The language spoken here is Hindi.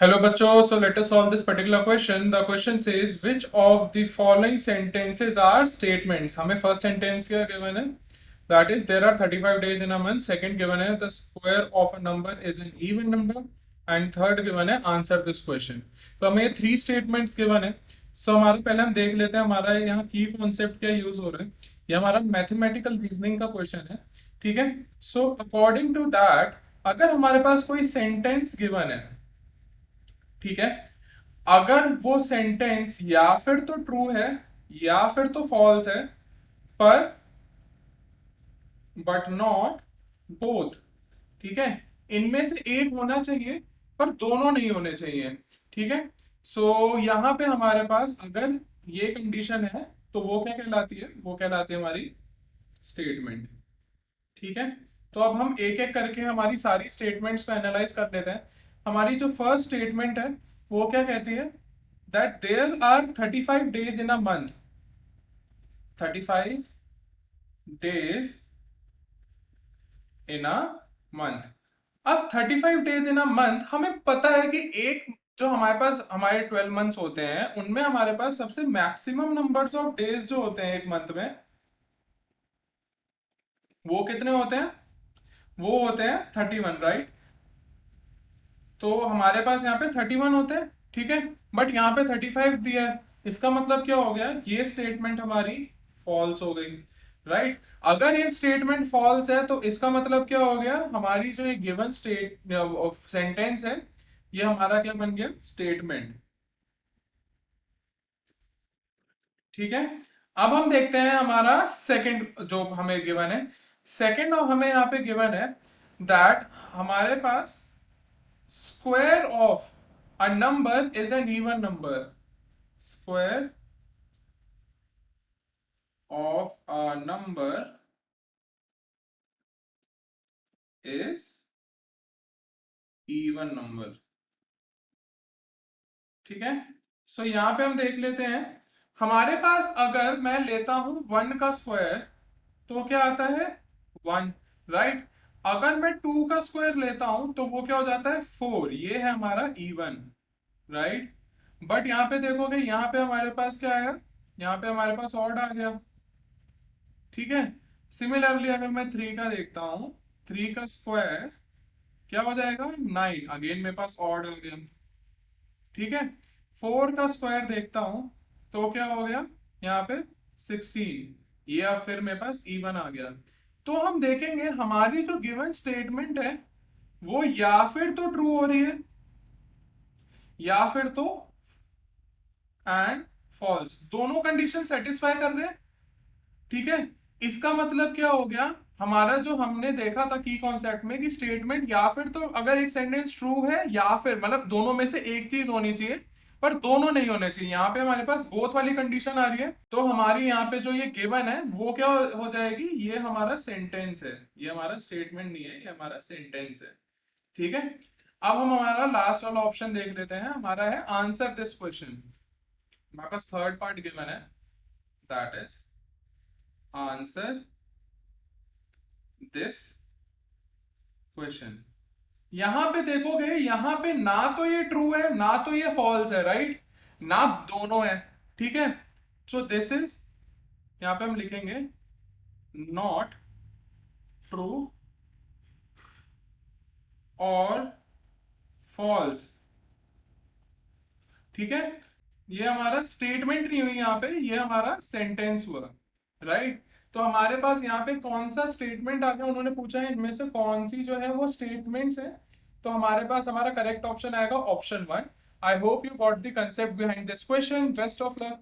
Hello बच्चों, so let us solve this particular question. The question says which of the following sentences are statements. हमें first sentence क्या given है? That is there are 35 days in a month. Second given है the square of a number is an even number. And third given है answer this question. तो हमें ये three statements given है. So हमारा पहले हम देख लेते हैं हमारा यहाँ key concept क्या use हो रहा है. ये हमारा mathematical reasoning का question है. ठीक है? So according to that, अगर हमारे पास कोई sentence given है, ठीक है, अगर वो सेंटेंस या फिर तो ट्रू है या फिर तो फॉल्स है, पर बट नॉट बोथ, ठीक है, इनमें से एक होना चाहिए पर दोनों नहीं होने चाहिए। ठीक है, सो यहां पे हमारे पास अगर ये कंडीशन है तो वो क्या कहलाती है, वो कहलाती है हमारी स्टेटमेंट। ठीक है, तो अब हम एक एक करके हमारी सारी स्टेटमेंट्स को एनालाइज कर लेते हैं। हमारी जो फर्स्ट स्टेटमेंट है वो क्या कहती है, that there are 35 days in a month. 35 days in a month. अब 35 डेज इन अ मंथ हमें पता है कि एक जो हमारे पास हमारे 12 मंथ्स होते हैं उनमें हमारे पास सबसे मैक्सिमम नंबर्स ऑफ डेज जो होते हैं एक मंथ में, वो कितने होते हैं, वो होते हैं 31, राइट। तो हमारे पास यहाँ पे 31 होते हैं, ठीक है, बट यहाँ पे 35 दिया है। इसका मतलब क्या हो गया, ये स्टेटमेंट हमारी फॉल्स हो गई, राइट। अगर ये स्टेटमेंट फॉल्स है तो इसका मतलब क्या हो गया, हमारी जो ये गिवन स्टेट सेंटेंस है ये हमारा क्या बन गया, स्टेटमेंट। ठीक है, अब हम देखते हैं हमारा सेकंड जो हमें गिवन है। सेकंड और हमें यहाँ पे गिवन है दैट हमारे पास square of a number is an even number. Square of a number is even number. ठीक है, सो यहां पे हम देख लेते हैं, हमारे पास अगर मैं लेता हूं 1 का स्क्वायर तो क्या आता है 1, राइट। अगर मैं 2 का स्क्वायर लेता हूं तो वो क्या हो जाता है 4, ये है हमारा इवन, राइट। बट यहाँ पे देखोगे, यहाँ पे हमारे पास क्या आया, यहाँ पे हमारे पास ऑड आ गया। ठीक है, सिमिलरली अगर मैं 3 का देखता हूं, 3 का स्क्वायर क्या हो जाएगा 9, अगेन मेरे पास ऑड आ गया। ठीक है, 4 का स्क्वायर देखता हूं तो क्या हो गया यहाँ पे 16, ये अब फिर मेरे पास इवन आ गया। तो हम देखेंगे हमारी जो गिवन स्टेटमेंट है वो या फिर तो ट्रू हो रही है या फिर तो एंड फॉल्स, दोनों कंडीशन सेटिस्फाई कर रहे हैं। ठीक है, इसका मतलब क्या हो गया, हमारा जो हमने देखा था की कॉन्सेप्ट में कि स्टेटमेंट या फिर तो अगर एक सेंटेंस ट्रू है या फिर मतलब दोनों में से एक चीज होनी चाहिए पर दोनों नहीं होने चाहिए, यहाँ पे हमारे पास बोथ वाली कंडीशन आ रही है। तो हमारी यहाँ पे जो ये गिवन है वो क्या हो जाएगी, ये हमारा सेंटेंस है, ये हमारा स्टेटमेंट नहीं है, ये हमारा सेंटेंस है। ठीक है, अब हम हमारा लास्ट वाला ऑप्शन देख लेते हैं, हमारा है आंसर दिस क्वेश्चन। हमारे पास थर्ड पार्ट गिवन है, that is answer this question. यहां पे देखोगे, यहां पे ना तो ये ट्रू है ना तो ये फॉल्स है, राइट, ना दोनों है। ठीक है, सो दिस इज, यहां पे हम लिखेंगे नॉट ट्रू और फॉल्स। ठीक है, ये हमारा स्टेटमेंट नहीं हुई यहाँ पे, ये हमारा सेंटेंस हुआ, राइट। तो हमारे पास यहाँ पे कौन सा स्टेटमेंट आ गया, उन्होंने पूछा है इनमें से कौन सी जो है वो स्टेटमेंट्स है। तो हमारे पास हमारा करेक्ट ऑप्शन आएगा option 1। I hope you got the concept behind this question, best of luck.